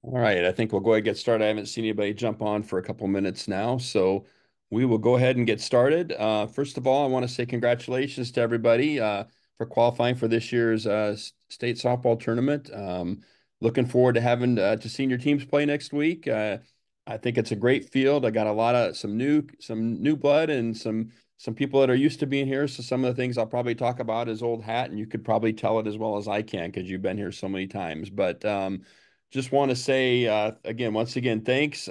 All right, I think we'll go ahead and get started. I haven't seen anybody jump on for a couple minutes now, so we will go ahead and get started. First of all, I want to say congratulations to everybody for qualifying for this year's state softball tournament. Looking forward to having to seeing your teams play next week. I think it's a great field. I got a lot of some new blood and some people that are used to being here. So some of the things I'll probably talk about is old hat, and you could probably tell it as well as I can because you've been here so many times. But just want to say again, once again, thanks.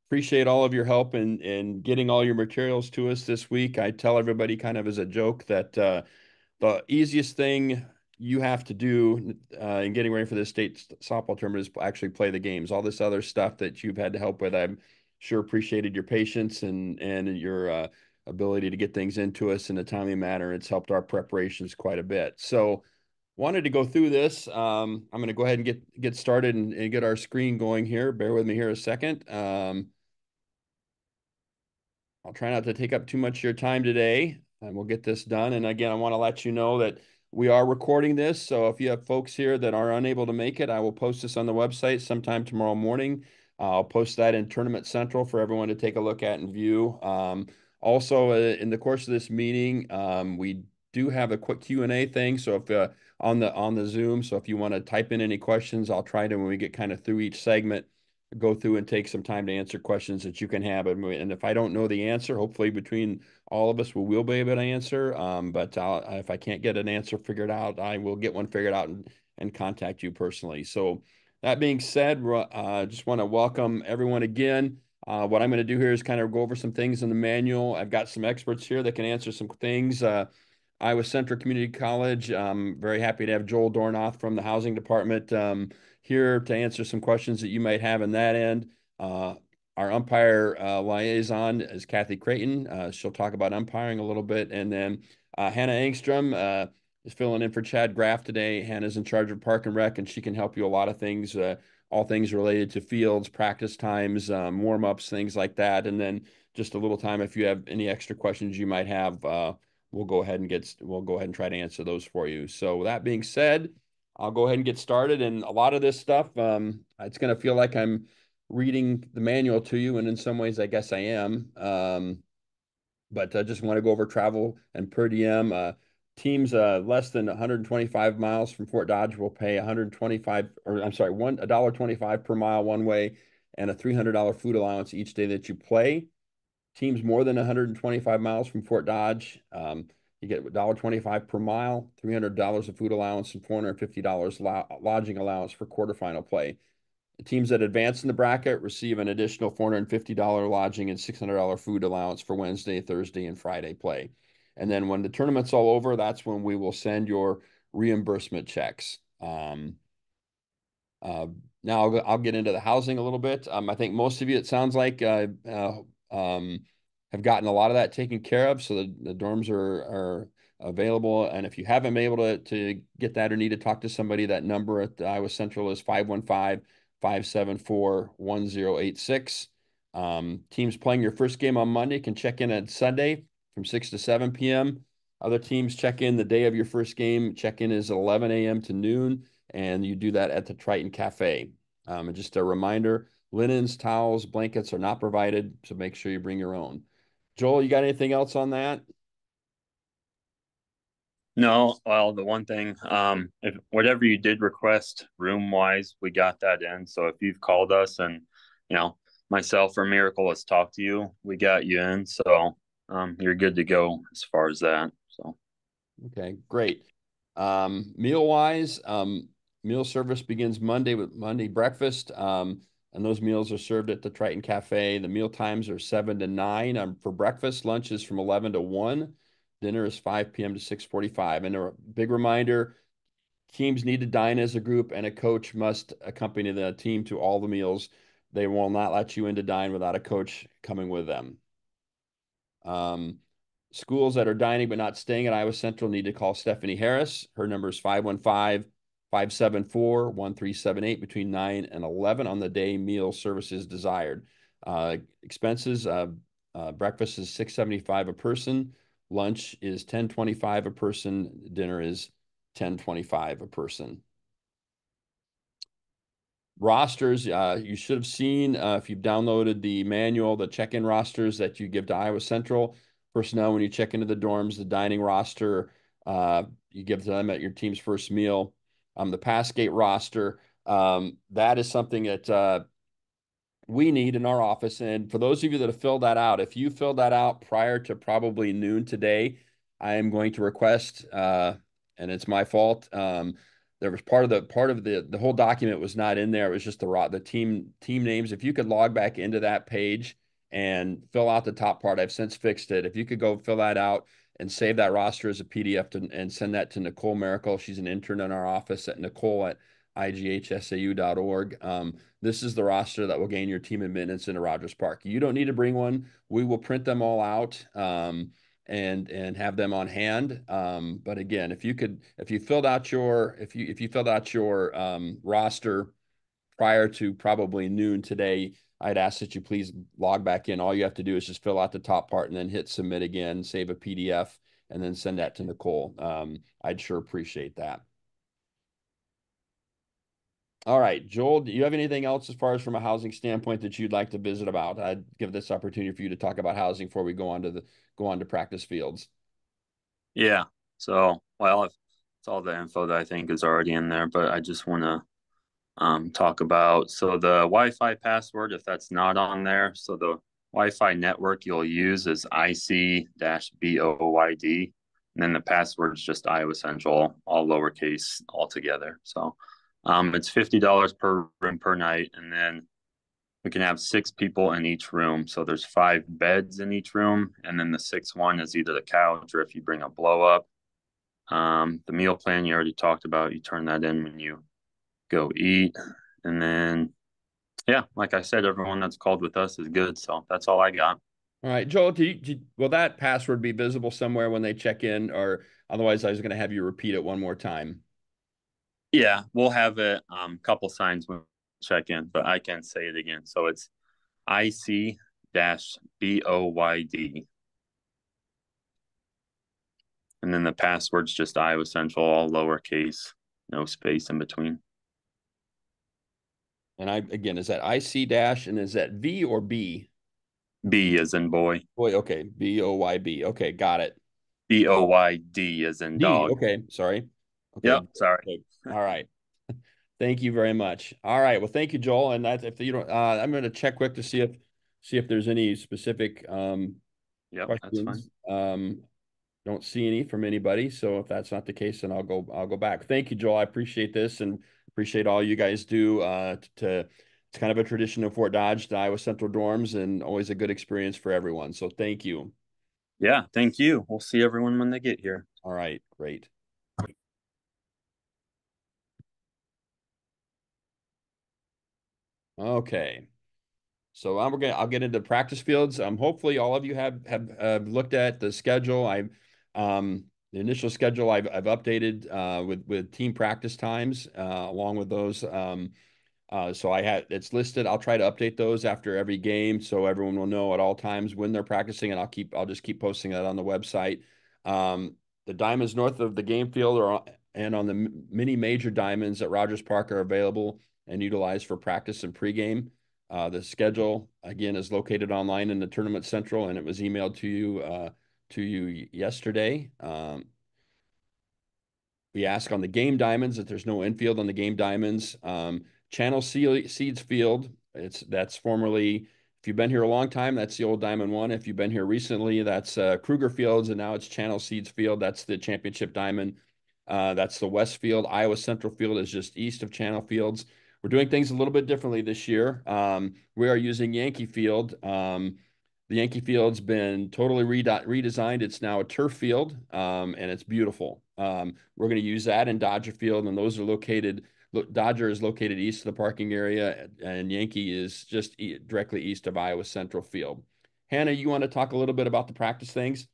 Appreciate all of your help in getting all your materials to us this week. I tell everybody kind of as a joke that the easiest thing you have to do in getting ready for this state softball tournament is actually play the games. All this other stuff that you've had to help with, I'm sure appreciated your patience and your ability to get things into us in a timely manner. It's helped our preparations quite a bit. So wanted to go through this. I'm going to go ahead and get started and get our screen going here. Bear with me here a second. I'll try not to take up too much of your time today, and we'll get this done. And again, I want to let you know that we are recording this. So if you have folks here that are unable to make it, I will post this on the website sometime tomorrow morning. I'll post that in Tournament Central for everyone to take a look at and view. Also, in the course of this meeting, we do have a quick Q&A thing. So if on the Zoom, so if you want to type in any questions, I'll try to when we get kind of through each segment go through and take some time to answer questions that you can have. And if I don't know the answer, hopefully between all of us, we will be able to answer. But if I can't get an answer figured out, I will get one figured out and contact you personally. So that being said, just want to welcome everyone again. What I'm going to do here is kind of go over some things in the manual. I've got some experts here that can answer some things. Iowa Central Community College. Very happy to have Joel Dornoth from the housing department here to answer some questions that you might have in that end. Uh, our umpire liaison is Kathy Creighton. She'll talk about umpiring a little bit. And then Hannah Engstrom is filling in for Chad Graff today. Hannah's in charge of Park and Rec, and she can help you a lot of things, all things related to fields, practice times, warm-ups, things like that. And then just a little time if you have any extra questions you might have, we'll go ahead and try to answer those for you. So that being said, I'll go ahead and get started. And a lot of this stuff, it's going to feel like I'm reading the manual to you, and in some ways, I guess I am. But I just want to go over travel and per diem. Teams less than 125 miles from Fort Dodge will pay 125, or I'm sorry, $1.25 per mile one way, and a $300 food allowance each day that you play. Teams more than 125 miles from Fort Dodge, you get $1.25 per mile, $300 of food allowance, and $450 lodging allowance for quarterfinal play. The teams that advance in the bracket receive an additional $450 lodging and $600 food allowance for Wednesday, Thursday, and Friday play. And then when the tournament's all over, that's when we will send your reimbursement checks. Uh, Now I'll get into the housing a little bit. I think most of you, it sounds like, have gotten a lot of that taken care of. So the dorms are available. And if you haven't been able to get that or need to talk to somebody, that number at Iowa Central is 515-574-1086. Teams playing your first game on Monday can check in on Sunday from 6 to 7 p.m. Other teams check in the day of your first game. Check in is 11 a.m. to noon, and you do that at the Triton Cafe. And just a reminder, linens, towels, blankets are not provided, so make sure you bring your own. Joel, you got anything else on that? No, well, the one thing, if whatever you did request room wise, we got that in. So if you've called us and, you know, myself or Miracle has talked to you, we got you in. So you're good to go as far as that. So Okay, great. Meal wise, meal service begins Monday with Monday breakfast. And those meals are served at the Triton Cafe. The meal times are 7 to 9 for breakfast. Lunch is from 11 to 1. Dinner is 5 p.m. to 6:45. And a big reminder, teams need to dine as a group, and a coach must accompany the team to all the meals. They will not let you in to dine without a coach coming with them. Um, Schools that are dining but not staying at Iowa Central need to call Stephanie Harris. Her number is 515-574-1378 between 9 and 11 on the day meal service is desired. Expenses, breakfast is $6.75 a person. Lunch is $10.25 a person. Dinner is $10.25 a person. Rosters, you should have seen if you've downloaded the manual, the check-in rosters that you give to Iowa Central personnel when you check into the dorms, the dining roster you give to them at your team's first meal, the pass gate roster. That is something that we need in our office. And for those of you that have filled that out, if you filled that out prior to probably noon today, I am going to request, and it's my fault. There was part of the whole document was not in there. It was just the team names. If you could log back into that page and fill out the top part, I've since fixed it. If you could go fill that out and save that roster as a PDF and send that to Nicole Miracle. She's an intern in our office at Nicole at ighsau.org. This is the roster that will gain your team admittance into Rogers Park. You don't need to bring one. We will print them all out and have them on hand. But again, if you filled out your roster prior to probably noon today, I'd ask that you please log back in. All you have to do is just fill out the top part and then hit submit again, save a PDF, and then send that to Nicole. I'd sure appreciate that. All right, Joel, do you have anything else as far as from a housing standpoint that you'd like to visit about? I'd give this opportunity for you to talk about housing before we go on to practice fields. Yeah. So, well, if it's all the info that I think is already in there, but I just want to talk about the Wi-Fi password, if that's not on there. So the Wi-Fi network you'll use is IC-BOYD, and then the password is just Iowa Central, all lowercase, all together. So it's $50 per room per night, and then we can have 6 people in each room. So there's 5 beds in each room, and then the sixth one is either the couch or if you bring a blow up. The meal plan you already talked about, you turn that in when you go eat. And then, yeah, like I said, everyone that's called with us is good. So that's all I got. All right, Joel, will that password be visible somewhere when they check in, or otherwise I was going to have you repeat it one more time? Yeah, we'll have it couple signs when we check in, but I can say it again. So it's IC-BOYD. And then the password's just Iowa Central, all lowercase, no space in between. And again, is that IC dash and is that V or B? B as in boy. Boy, okay, BOYB. Okay, got it. BOYD as in D. dog. Okay, sorry. Okay, Yep, sorry. okay. All right. Thank you very much. All right. Well, thank you, Joel. And that if you don't, I'm going to check quick to see if there's any specific Yep, that's fine. questions. Don't see any from anybody. So if that's not the case, then I'll go back. Thank you, Joel. I appreciate this and appreciate all you guys do. It's kind of a tradition of Fort Dodge, the Iowa Central dorms, and always a good experience for everyone. So thank you. Yeah, thank you. We'll see everyone when they get here. All right, great. Okay. So I'll get into practice fields. Hopefully all of you have looked at the schedule. The initial schedule I've updated with team practice times along with those. So it's listed. I'll try to update those after every game so everyone will know at all times when they're practicing, and I'll just keep posting that on the website. The diamonds north of the game field and on the many major diamonds at Rogers Park are available and utilized for practice and pregame. The schedule again is located online in the Tournament Central, and it was emailed to you yesterday. We ask on the game diamonds that there's no infield on the game diamonds. Channel Seeds Field, that's formerly, if you've been here a long time, that's the old Diamond One. If you've been here recently, that's Kruger Fields, and now it's Channel Seeds Field. That's the championship diamond. That's the West Field. Iowa Central Field is just east of Channel Fields. We're doing things a little bit differently this year. We are using Yankee Field. The Yankee Field's been totally redesigned. It's now a turf field, and it's beautiful. We're going to use that in Dodger Field, and those are located. Dodger is located east of the parking area, and Yankee is just directly east of Iowa Central Field. Hannah, you want to talk a little bit about the practice things?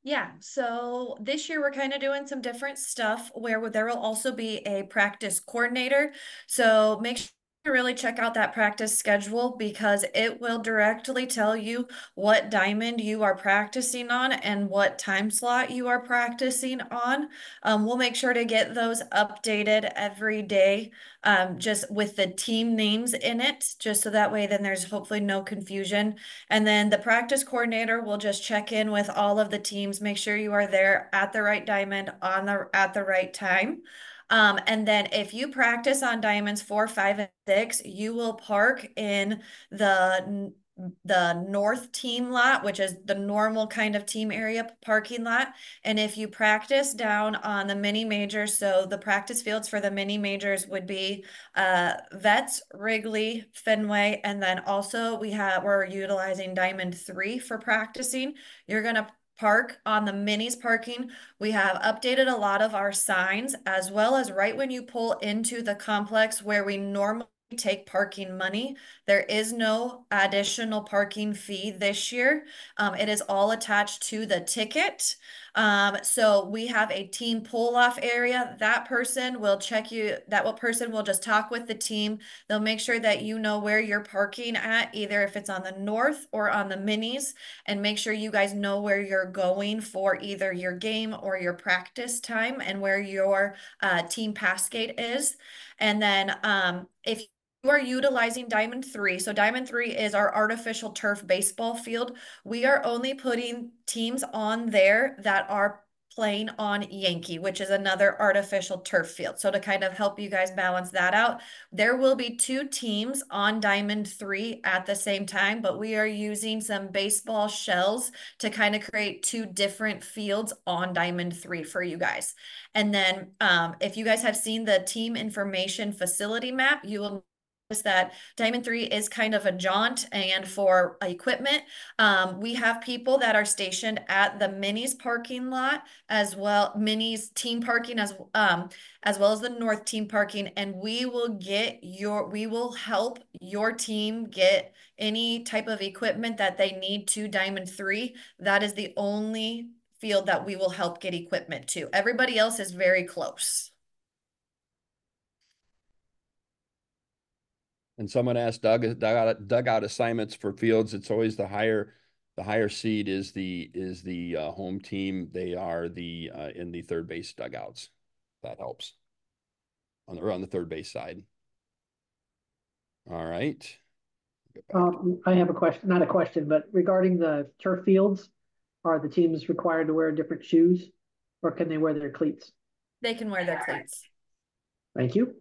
Yeah, so this year we're kind of doing some different stuff where there will also be a practice coordinator. So make really check out that practice schedule because it will directly tell you what diamond you are practicing on and what time slot you are practicing on. We'll make sure to get those updated every day, just with the team names in it, just so that way then there's hopefully no confusion. And then the practice coordinator will just check in with all of the teams, make sure you are there at the right diamond at the right time. And then if you practice on diamonds 4, 5, and 6, you will park in the north team lot, which is the normal kind of team area parking lot. And if you practice down on the mini majors, so the practice fields for the mini majors would be Vets, Wrigley, Fenway, and then also we're utilizing Diamond 3 for practicing. You're gonna park on the minis parking. We have updated a lot of our signs, as well as right when you pull into the complex where we normally take parking money. There is no additional parking fee this year. It is all attached to the ticket. So we have a team pull off area. That person will person will just talk with the team. They'll make sure that you know where you're parking at, either if it's on the north or on the minis, and make sure you guys know where you're going for either your game or your practice time and where your team pass gate is. And then if you are utilizing Diamond 3, so Diamond 3 is our artificial turf baseball field. We are only putting teams on there that are playing on Yankee, which is another artificial turf field. So to kind of help you guys balance that out, there will be 2 teams on Diamond 3 at the same time, but we are using some baseball shells to kind of create 2 different fields on Diamond 3 for you guys. And then if you guys have seen the team information facility map, you will that Diamond 3 is kind of a jaunt, and for equipment, we have people that are stationed at the minis parking lot as well, minis team parking as well as the north team parking, and we will help your team get any type of equipment that they need to Diamond 3. That is the only field that we will help get equipment to. Everybody else is very close. And someone asked dugout assignments for fields. It's always the higher seed is the home team. They are the in the third base dugouts. That helps on the third base side. All right. I have a question, not a question, but regarding the turf fields, are the teams required to wear different shoes, or can they wear their cleats? They can wear their cleats. Thank you.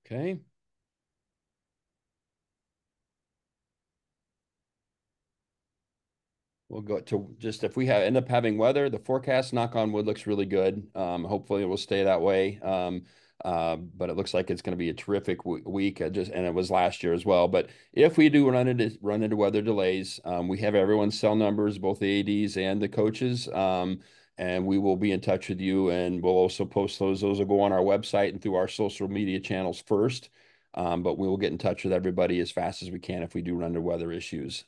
Okay. We'll go to just if we end up having weather, the forecast, knock on wood, looks really good. Hopefully it will stay that way. But it looks like it's going to be a terrific week. And it was last year as well. But if we do run into weather delays, we have everyone's cell numbers, both the ADs and the coaches. And we will be in touch with you, and we'll also post those. Those will go on our website and through our social media channels first. But we will get in touch with everybody as fast as we can if we do run into weather issues.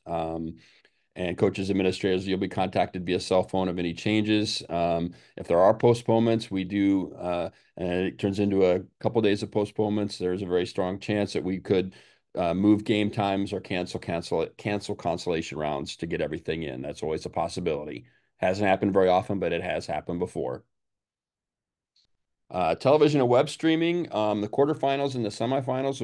And coaches, administrators, you'll be contacted via cell phone of any changes. If there are postponements, we do, and it turns into a couple of days of postponements, there's a very strong chance that we could move game times or cancel consolation rounds to get everything in. That's always a possibility. Hasn't happened very often, but it has happened before. Television and web streaming. The quarterfinals and the semifinals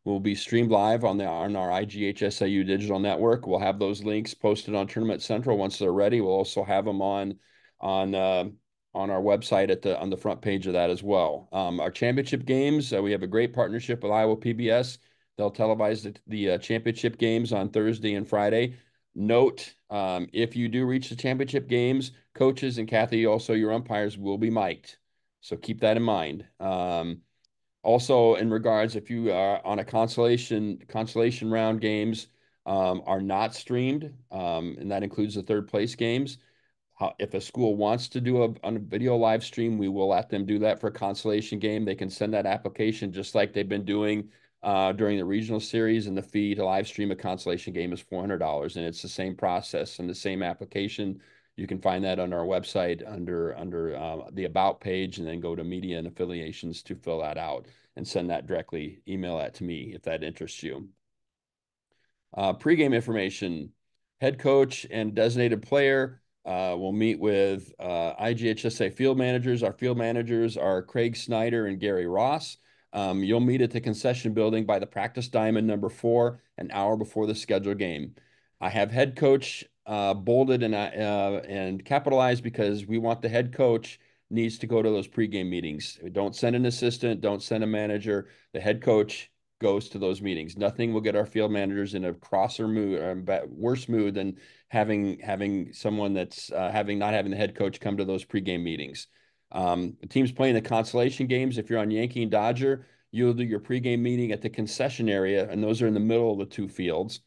will be streamed live on our IGHSAU digital network. We'll have those links posted on Tournament Central once they're ready. We'll also have them on our website on the front page of that as well. Our championship games, we have a great partnership with Iowa PBS. They'll televise the championship games on Thursday and Friday. Note, if you do reach the championship games, coaches and Kathy, also your umpires, will be mic'd. So keep that in mind. Also, in regards, if you are on a consolation round games are not streamed, and that includes the third place games. If a school wants to do a video live stream, we will let them do that for a consolation game. They can send that application just like they've been doing during the regional series, and the fee to live stream a consolation game is $400, and it's the same process and the same application. You can find that on our website under the About page, and then go to Media and Affiliations to fill that out and send that directly, email that to me if that interests you. Pregame information, head coach and designated player will meet with IGHSA field managers. Our field managers are Craig Snyder and Gary Ross. You'll meet at the concession building by the practice diamond number 4 an hour before the scheduled game. I have head coach bolded and capitalized because we want the head coach needs to go to those pregame meetings. Don't send an assistant, don't send a manager. The head coach goes to those meetings. Nothing will get our field managers in a crosser mood or worse mood than having someone that's not having the head coach come to those pregame meetings. The teams playing the consolation games. If you're on Yankee and Dodger, you'll do your pregame meeting at the concession area, and those are in the middle of the 2 fields.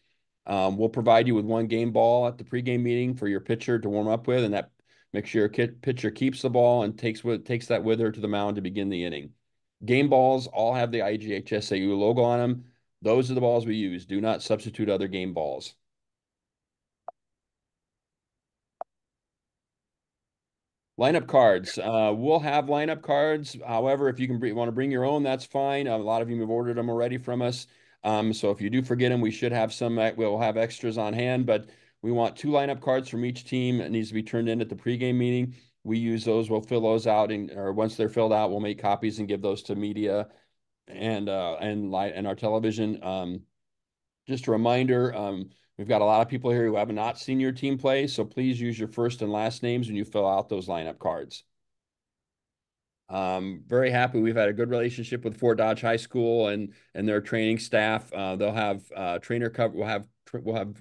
We'll provide you with 1 game ball at the pregame meeting for your pitcher to warm up with, and that makes sure your pitcher keeps the ball and takes that with her to the mound to begin the inning. Game balls all have the IGHSAU logo on them. Those are the balls we use. Do not substitute other game balls. Lineup cards. We'll have lineup cards. However, if you want to bring your own, that's fine. A lot of you have ordered them already from us. So if you do forget them, we should have some. We'll have extras on hand, but we want 2 lineup cards from each team. It needs to be turned in at the pregame meeting. We use those. We'll fill those out, or once they're filled out, we'll make copies and give those to media and our television. Just a reminder, we've got a lot of people here who have not seen your team play, so please use your first and last names when you fill out those lineup cards. Very happy. We've had a good relationship with Fort Dodge High School and their training staff. They'll have trainer cover. We'll have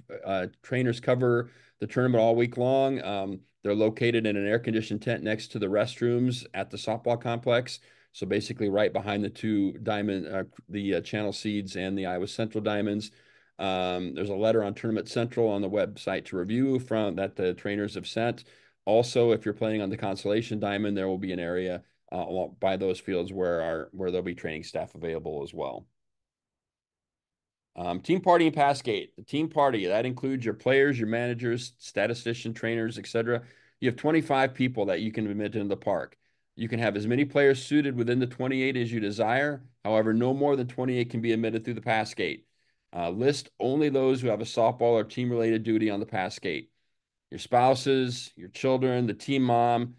trainers cover the tournament all week long. They're located in an air-conditioned tent next to the restrooms at the softball complex. So basically, right behind the 2 diamond, the Channel Seeds and the Iowa Central Diamonds. There's a letter on Tournament Central on the website to review from that the trainers have sent. Also, if you're playing on the Consolation Diamond, there will be an area by those fields where there'll be training staff available as well. Team party and pass gate. The team party, that includes your players, your managers, statistician, trainers, etc. You have 25 people that you can admit into the park. You can have as many players suited within the 28 as you desire. However, no more than 28 can be admitted through the pass gate. List only those who have a softball or team-related duty on the pass gate. Your spouses, your children, the team mom,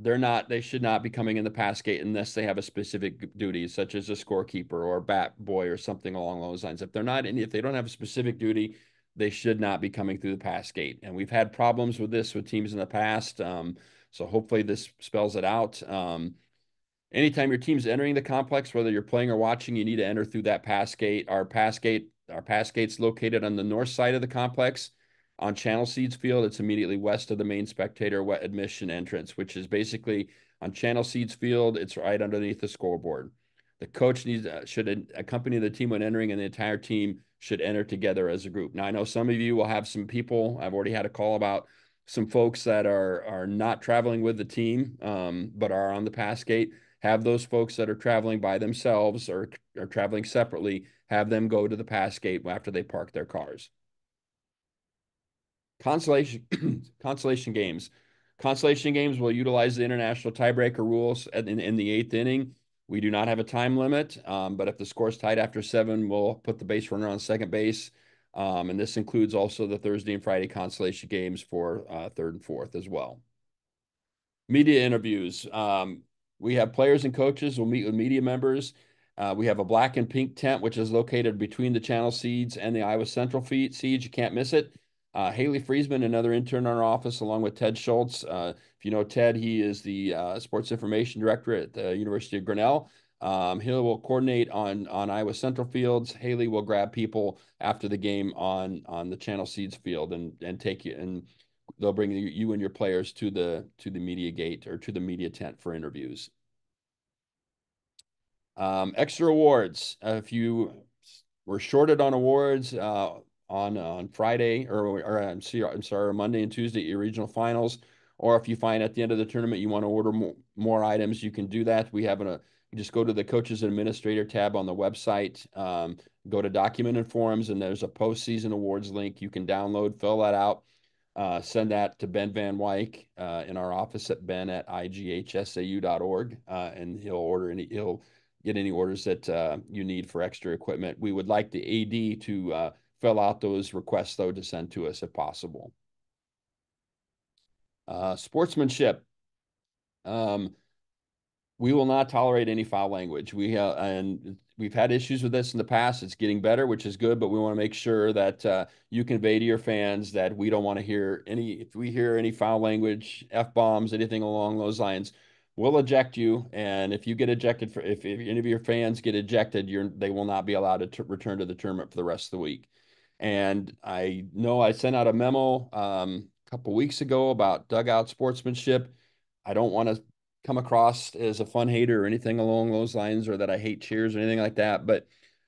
they should not be coming in the pass gate unless they have a specific duty, such as a scorekeeper or a bat boy or something along those lines. If they don't have a specific duty, they should not be coming through the pass gate. And we've had problems with this with teams in the past. So hopefully this spells it out. Anytime your team's entering the complex, whether you're playing or watching, you need to enter through that pass gate. Our pass gate's located on the north side of the complex. On Channel Seeds Field, it's immediately west of the main spectator admission entrance, which is basically on Channel Seeds Field. It's right underneath the scoreboard. The coach should accompany the team when entering, and the entire team should enter together as a group. Now, I know some of you will have some people. I've already had a call about some folks that are not traveling with the team, but are on the pass gate. Have those folks that are traveling by themselves or are traveling separately, have them go to the pass gate after they park their cars. Consolation games. Consolation games will utilize the international tiebreaker rules in the 8th inning. We do not have a time limit, but if the score's tied after 7, we'll put the base runner on second base. And this includes also the Thursday and Friday consolation games for 3rd and 4th as well. Media interviews. We have players and coaches will meet with media members. We have a black and pink tent, which is located between the Channel Seeds and the Iowa Central Seeds. You can't miss it. Haley Friesman, another intern in our office, along with Ted Schultz. If you know Ted, he is the sports information director at the University of Grinnell. He will coordinate on Iowa Central fields. Haley will grab people after the game on the Channel Seeds field and take you, and they'll bring you and your players to the media gate or to the media tent for interviews. Extra awards. If you were shorted on awards on Friday I'm sorry, Monday and Tuesday, your regional finals, or if you find at the end of the tournament you want to order more items, you can do that. We have you just go to the Coaches and Administrator tab on the website, go to Document and Forums, and there's a postseason awards link. You can download, fill that out. send that to Ben Van Wyk in our office at ben@ighsau.org, and he'll get any orders that you need for extra equipment. We would like the AD to fill out those requests, though, to send to us if possible. Sportsmanship. We will not tolerate any foul language. And we've had issues with this in the past. It's getting better, which is good, but we want to make sure that you convey to your fans that we don't want to hear if we hear any foul language, F-bombs, anything along those lines, we'll eject you. And if you get ejected, if any of your fans get ejected, they will not be allowed to return to the tournament for the rest of the week. And I know I sent out a memo a couple weeks ago about dugout sportsmanship. I don't want to come across as a fun hater or anything along those lines, or that I hate cheers or anything like that. But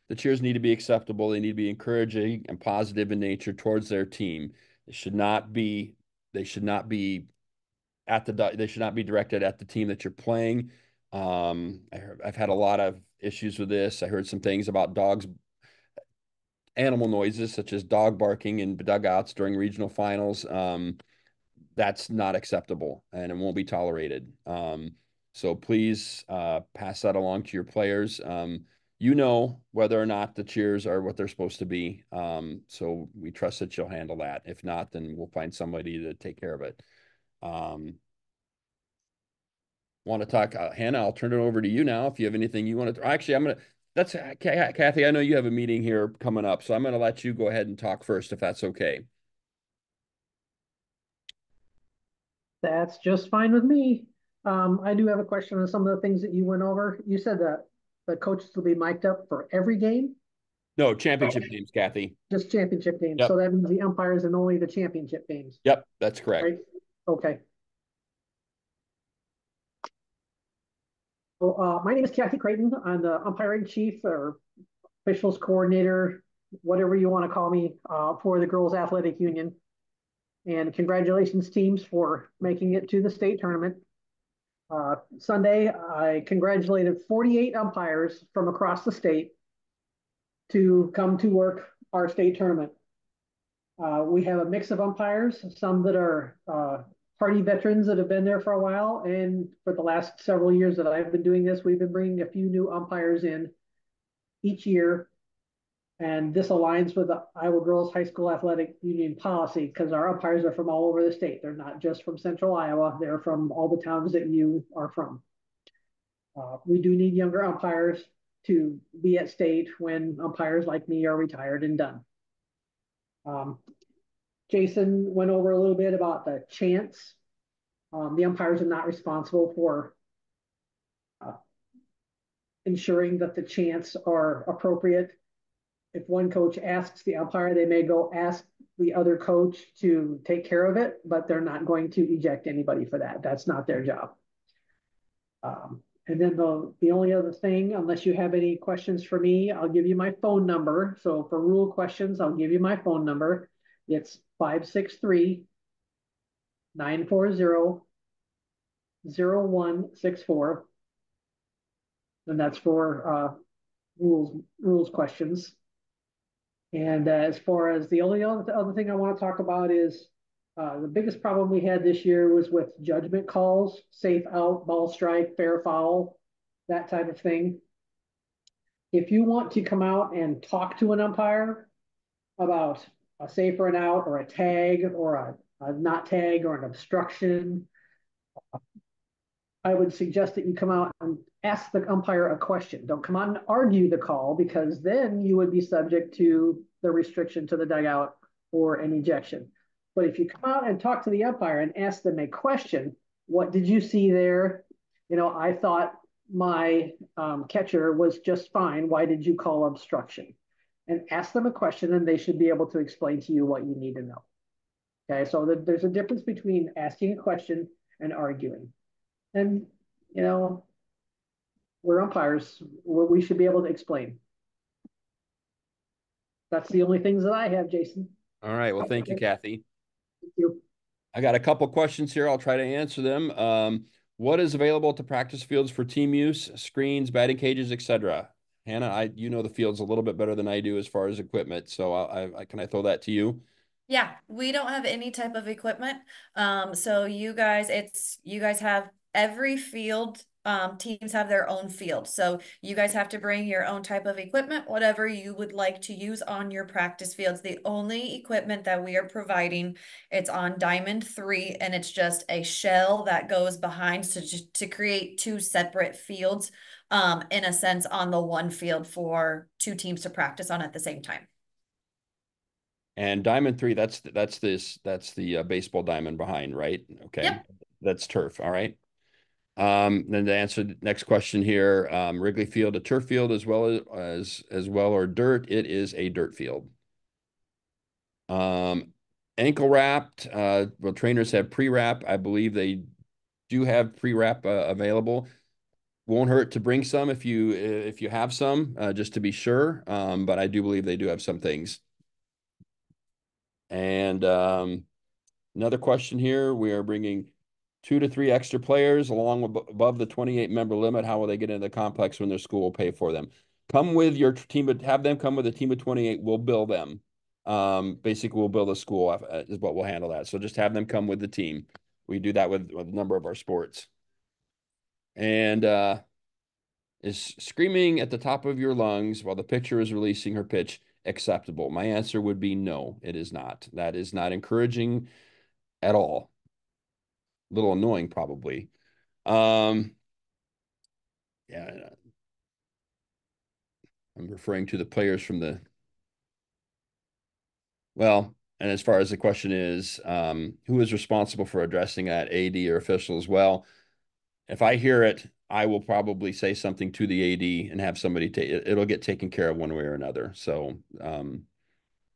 the cheers need to be acceptable. They need to be encouraging and positive in nature towards their team. They should not be directed at the team that you're playing. I've had a lot of issues with this. I heard some things about animal noises such as dog barking in dugouts during regional finals. That's not acceptable, and it won't be tolerated. So please pass that along to your players. You know whether or not the cheers are what they're supposed to be. So we trust that you'll handle that. If not, then we'll find somebody to take care of it. Want to talk, Hannah? I'll turn it over to you now. If you have anything you want to, actually, that's Kathy. I know you have a meeting here coming up, so I'm going to let you go ahead and talk first, if that's okay. That's just fine with me. I do have a question on some of the things that you went over. You said that the coaches will be mic'd up for every game? No, championship games, Kathy. Just championship games. Yep. So that means the umpires and only the championship games. Yep, that's correct. Right? Okay. Well, my name is Kathy Creighton. I'm the umpiring chief or officials coordinator, whatever you want to call me, for the Girls Athletic Union. And congratulations, teams, for making it to the state tournament. Sunday, I congratulated 48 umpires from across the state to come to work our state tournament. We have a mix of umpires, some that are party veterans that have been there for a while, and for the last several years that I've been doing this, we've been bringing a few new umpires in each year. And this aligns with the Iowa Girls High School Athletic Union policy, because our umpires are from all over the state. They're not just from central Iowa. They're from all the towns that you are from. We do need younger umpires to be at state when umpires like me are retired and done. Jason went over a little bit about the chants. The umpires are not responsible for ensuring that the chants are appropriate. If one coach asks the umpire, they may go ask the other coach to take care of it, but they're not going to eject anybody for that. That's not their job. And then the only other thing, unless you have any questions for me, I'll give you my phone number. So for rule questions, I'll give you my phone number. It's 563-940-0164. And that's for rules questions. And as far as the only other thing I want to talk about is the biggest problem we had this year was with judgment calls, safe out, ball strike, fair foul, that type of thing. If you want to come out and talk to an umpire about a safe or an out or a tag or a not tag or an obstruction, I would suggest that you come out and ask the umpire a question. Don't come out and argue the call, because then you would be subject to the restriction to the dugout or an ejection. But if you come out and talk to the umpire and ask them a question, what did you see there? You know, I thought my catcher was just fine. Why did you call obstruction? And ask them a question, and they should be able to explain to you what you need to know. Okay, so there's a difference between asking a question and arguing. And, you know, we're umpires. We should be able to explain. That's the only things that I have, Jason. All right. Well, thank you, Kathy. Thank you. I got a couple questions here. I'll try to answer them. What is available at the practice fields for team use? Screens, batting cages, etc. Hannah, you know the fields a little bit better than I do as far as equipment. So can I throw that to you? Yeah, we don't have any type of equipment. So you guys, you guys have every field, teams have their own field. So you guys have to bring your own type of equipment, whatever you would like to use on your practice fields. The only equipment that we are providing, it's on Diamond 3, and it's just a shell that goes behind to create two separate fields, in a sense, on the one field for two teams to practice on at the same time. And Diamond 3, that's the baseball diamond behind, right? Okay. Yep. That's turf. All right. Then to answer the next question here, Wrigley Field, a turf field as well or dirt, it is a dirt field. Ankle wrapped, well, trainers have pre-wrap. I believe they do have pre-wrap available. Won't hurt to bring some if you have some, just to be sure. But I do believe they do have some things. And another question here, we are bringing 2 to 3 extra players along with above the 28 member limit. How will they get into the complex when their school will pay for them? Come with your team, have them come with a team of 28. We'll bill them. Basically, we'll build a school is what we'll handle that. So just have them come with the team. We do that with a number of our sports. And is screaming at the top of your lungs while the pitcher is releasing her pitch acceptable? My answer would be no, it is not. That is not encouraging at all. A little annoying, probably. Yeah, I'm referring to the players from the, well, and as far as the question is, who is responsible for addressing that, AD or official as well? If I hear it, I will probably say something to the AD and have somebody take it. It'll get taken care of one way or another. So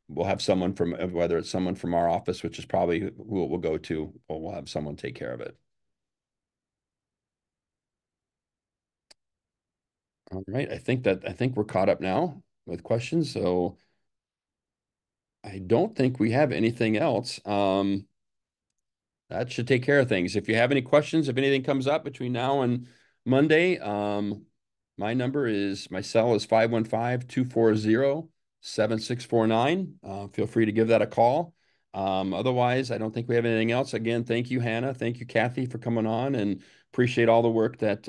we'll have someone from, whether it's someone from our office, which is probably who it will go to, or we'll have someone take care of it. All right. I think we're caught up now with questions. So I don't think we have anything else. That should take care of things. If you have any questions, if anything comes up between now and Monday, my cell is 515-240-7649. Feel free to give that a call. Otherwise, I don't think we have anything else. Again, thank you, Hannah. Thank you, Kathy, for coming on, and appreciate all the work that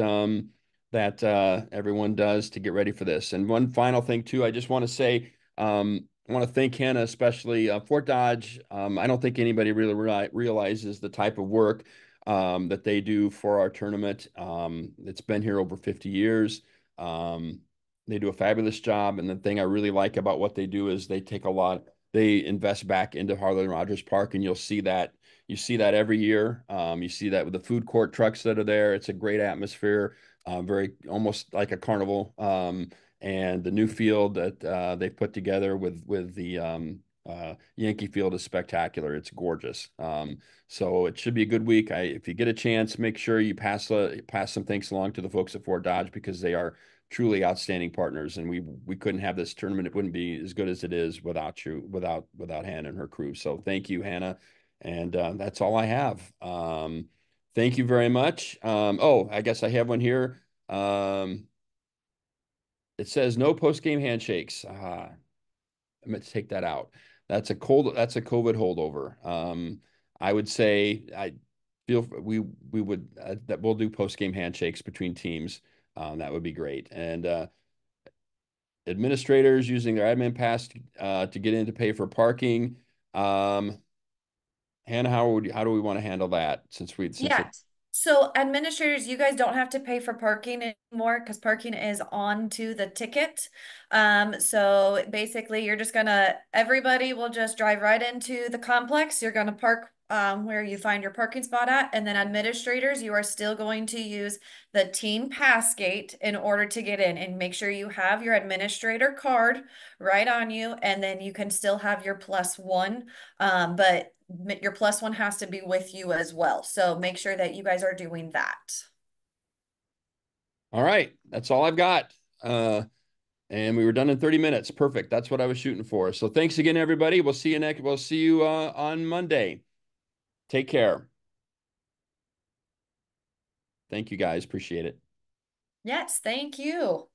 everyone does to get ready for this. And one final thing too, I just want to say, I want to thank Hannah, especially Fort Dodge. I don't think anybody really realizes the type of work that they do for our tournament. It's been here over 50 years. They do a fabulous job. And the thing I really like about what they do is they invest back into Harlan Rogers Park, and you see that every year. You see that with the food court trucks that are there. It's a great atmosphere, very almost like a carnival. And the new field that they've put together with the Yankee Field is spectacular. It's gorgeous. So it should be a good week. If you get a chance, make sure you pass some thanks along to the folks at Fort Dodge, because they are truly outstanding partners, and we couldn't have this tournament. It wouldn't be as good as it is without Hannah and her crew. So thank you, Hannah. And that's all I have. Thank you very much. Oh, I guess I have one here. It says no post-game handshakes. I'm going to take that out. That's a COVID holdover. I would say we would that we'll do post-game handshakes between teams. That would be great. And administrators using their admin pass to get in to pay for parking. Hannah, how do we want to handle that since Yeah. So administrators, you guys don't have to pay for parking anymore because parking is on to the ticket. So basically everybody will just drive right into the complex. You're gonna park where you find your parking spot at, and then administrators, you are still going to use the team pass gate in order to get in, and make sure you have your administrator card right on you, and then you can still have your +1. But your +1 has to be with you as well. So make sure that you guys are doing that. All right. That's all I've got. And we were done in 30 minutes. Perfect. That's what I was shooting for. So thanks again, everybody. We'll see you on Monday. Take care. Thank you, guys. Appreciate it. Yes, thank you.